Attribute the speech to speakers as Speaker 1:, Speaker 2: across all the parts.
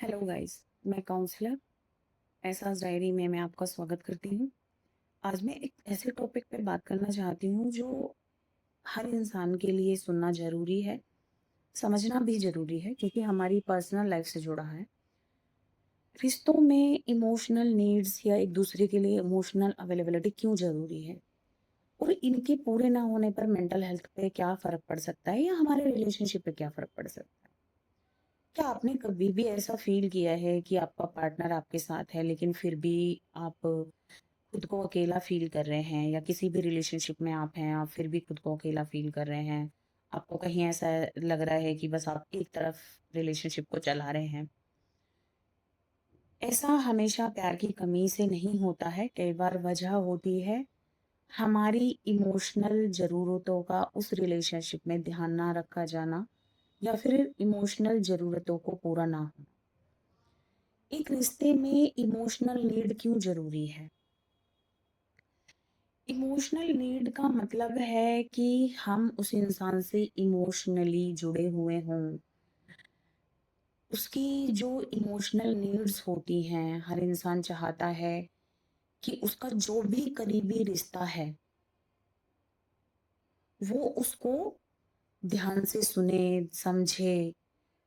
Speaker 1: Hello guys. मैं counsellor एहसास diary में मैं आपका स्वागत करती हूँ। आज मैं एक ऐसे टॉपिक पे बात करना चाहती हूँ जो हर इंसान के लिए सुनना ज़रूरी है, समझना भी ज़रूरी है क्योंकि हमारी पर्सनल लाइफ से जुड़ा है। रिश्तों में इमोशनल नीड्स या एक दूसरे के लिए इमोशनल अवेलेबिलिटी क्यों ज़रूरी है और इनके पूरे ना होने पर मेंटल हेल्थ पे क्या फ़र्क पड़ सकता है या हमारे रिलेशनशिप पे क्या फ़र्क पड़ सकता है। क्या आपने कभी भी ऐसा फ़ील किया है कि आपका पार्टनर आपके साथ है लेकिन फिर भी आप खुद को अकेला फ़ील कर रहे हैं या किसी भी रिलेशनशिप में आप हैं, आप फिर भी खुद को अकेला फ़ील कर रहे हैं? आपको कहीं ऐसा लग रहा है कि बस आप एक तरफ रिलेशनशिप को चला रहे हैं। ऐसा हमेशा प्यार की कमी से नहीं होता है, कई बार वजह होती है हमारी इमोशनल ज़रूरतों का उस रिलेशनशिप में ध्यान ना रखा जाना या फिर इमोशनल ज़रूरतों को पूरा ना होना। एक रिश्ते में इमोशनल नीड क्यों ज़रूरी है? इमोशनल नीड का मतलब है कि हम उस इंसान से इमोशनली जुड़े हुए हों। उसकी जो इमोशनल नीड्स होती हैं, हर इंसान चाहता है कि उसका जो भी करीबी रिश्ता है, वो उसको ध्यान से सुने, समझे,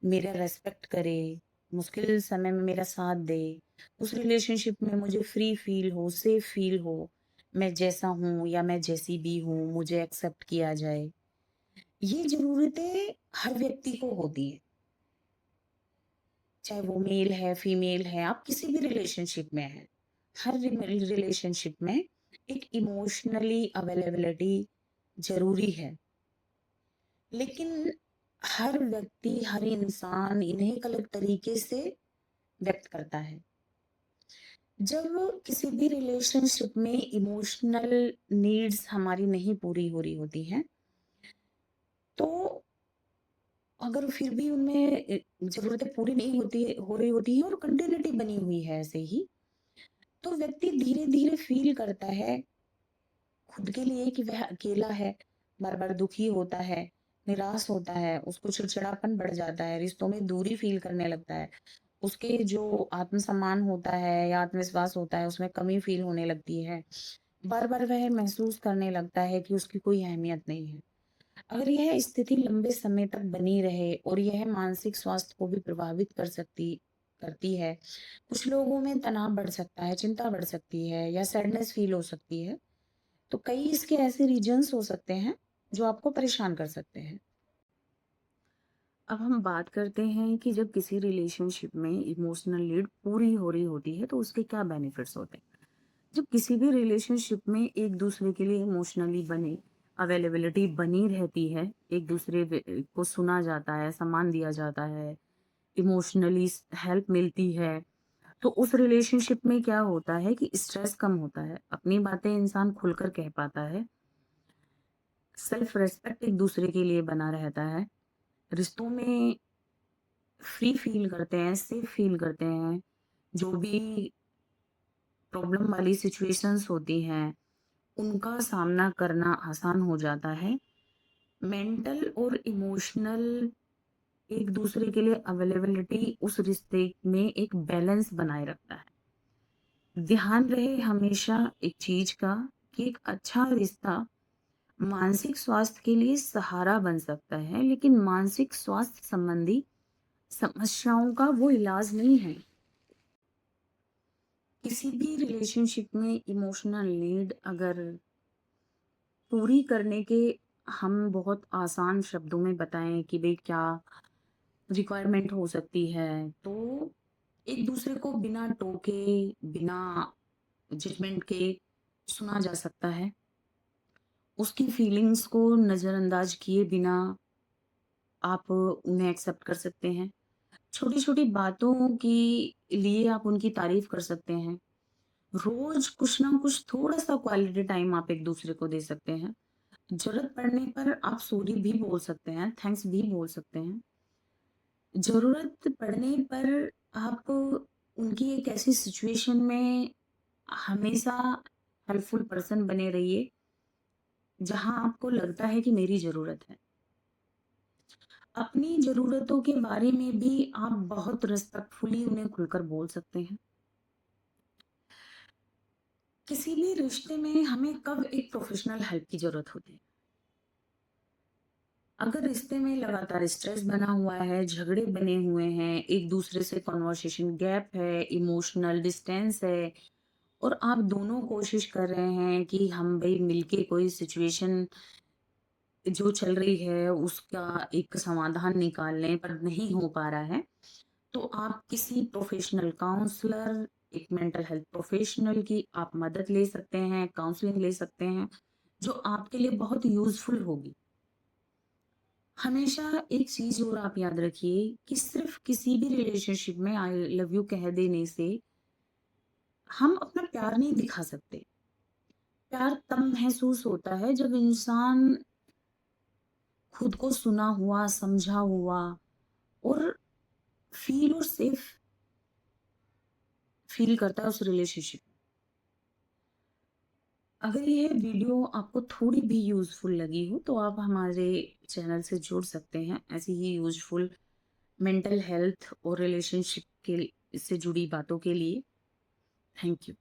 Speaker 1: मेरा रेस्पेक्ट करे, मुश्किल समय में मेरा साथ दे, उस रिलेशनशिप में मुझे फ्री फील हो, सेफ फील हो, मैं जैसा हूँ या मैं जैसी भी हूँ, मुझे एक्सेप्ट किया जाए। ये ज़रूरतें हर व्यक्ति को होती है, चाहे वो मेल है, फीमेल है, आप किसी भी रिलेशनशिप में हैं। हर रिलेशनशिप में एक इमोशनली अवेलेबिलिटी ज़रूरी है। लेकिन हर व्यक्ति, हर इंसान इन्हें एक अलग तरीके से व्यक्त करता है। जब किसी भी रिलेशनशिप में इमोशनल नीड्स हमारी नहीं पूरी हो रही होती हैं, तो अगर फिर भी उनमें ज़रूरतें पूरी नहीं हो रही होती हैं और कंटिन्यूटी बनी हुई है ऐसे ही, तो व्यक्ति धीरे-धीरे फ़ील करता है खुद के लिए कि वह अकेला है, बार-बार दुखी होता है, निराश होता है, उसको चिड़चिड़ापन बढ़ जाता है, रिश्तों में दूरी फ़ील करने लगता है। उसके जो आत्मसम्मान होता है या आत्मविश्वास होता है, उसमें कमी फ़ील होने लगती है। बार-बार वह महसूस करने लगता है कि उसकी कोई अहमियत नहीं है। अगर यह स्थिति लंबे समय तक बनी रहे और यह मानसिक स्वास्थ्य को भी प्रभावित करती है। कुछ लोगों में तनाव बढ़ सकता है, चिंता बढ़ सकती है या सैडनेस फील हो सकती है। तो कई इसके ऐसे रीजंस हो सकते हैं जो आपको परेशान कर सकते हैं। अब हम बात करते हैं कि जब किसी रिलेशनशिप में इमोशनल नीड पूरी हो रही होती है तो उसके क्या बेनिफिट्स होते हैं। जब किसी भी रिलेशनशिप में एक दूसरे के लिए इमोशनली बने अवेलेबिलिटी बनी रहती है, एक दूसरे को सुना जाता है, सम्मान दिया जाता है, इमोशनली हेल्प मिलती है, तो उस रिलेशनशिप में क्या होता है कि स्ट्रेस कम होता है, अपनी बातें इंसान खुलकर कह पाता है, सेल्फ रेस्पेक्ट एक दूसरे के लिए बना रहता है, रिश्तों में फ्री फील करते हैं, सेफ फील करते हैं, जो भी प्रॉब्लम वाली सिचुएशंस होती हैं उनका सामना करना आसान हो जाता है। मेंटल और इमोशनल एक दूसरे के लिए अवेलेबिलिटी उस रिश्ते में एक बैलेंस बनाए रखता है। ध्यान रहे हमेशा एक चीज का कि एक अच्छा रिश्ता मानसिक स्वास्थ्य के लिए सहारा बन सकता है, लेकिन मानसिक स्वास्थ्य संबंधी समस्याओं का वो इलाज नहीं है। किसी भी रिलेशनशिप में इमोशनल नीड अगर पूरी करने के हम बहुत आसान शब्दों में बताएं कि भाई क्या रिक्वायरमेंट हो सकती है, तो एक दूसरे को बिना टोके, बिना जजमेंट के सुना जा सकता है। उसकी फीलिंग्स को नज़रअंदाज किए बिना आप उन्हें एक्सेप्ट कर सकते हैं। छोटी-छोटी बातों की लिए आप उनकी तारीफ कर सकते हैं। रोज कुछ ना कुछ थोड़ा-सा क्वालिटी टाइम आप एक दूसरे को दे सकते हैं। ज़रूरत पड़ने पर आप सॉरी भी बोल सकते हैं, थैंक्स भी बोल सकते हैं। ज़रूरत पड़ने पर आप उनकी एक ऐसी सिचुएशन में हमेशा हेल्पफुल पर्सन बने रहिए, जहाँ आपको लगता है कि मेरी ज़रूरत है। अपनी ज़रूरतों के बारे में भी आप बहुत रिस्पेक्टफुली उन्हें खुलकर बोल सकते हैं। किसी भी रिश्ते में हमें कब एक प्रोफ़ेशनल हेल्प की ज़रूरत होती है? अगर रिश्ते में लगातार स्ट्रेस बना हुआ है, झगड़े बने हुए हैं, एक दूसरे से कन्वर्सेशन गैप है, इमोशनल डिस्टेंस है और आप दोनों कोशिश कर रहे हैं कि हम भई मिलके कोई सिचुएशन जो चल रही है उसका एक समाधान निकाल लें पर नहीं हो पा रहा है, तो आप किसी प्रोफ़ेशनल काउंसलर, एक मेंटल हेल्थ प्रोफ़ेशनल की आप मदद ले सकते हैं, काउंसलिंग ले सकते हैं, जो आपके लिए बहुत यूज़फुल होगी। हमेशा एक चीज़ और आप याद रखिए कि सिर्फ़ किसी भी रिलेशनशिप में आई लव यू कह देने से हम अपना प्यार नहीं दिखा सकते। प्यार तब महसूस होता है जब इंसान खुद को सुना हुआ, समझा हुआ और फ़ील और सेफ़ फ़ील करता है उस रिलेशनशिप में। अगर ये वीडियो आपको थोड़ी भी यूज़फुल लगी हो, तो आप हमारे चैनल से जुड़ सकते हैं। ऐसी ही यूज़फुल मेंटल हेल्थ और रिलेशनशिप के से जुड़ी बातों के लिए। Thank you.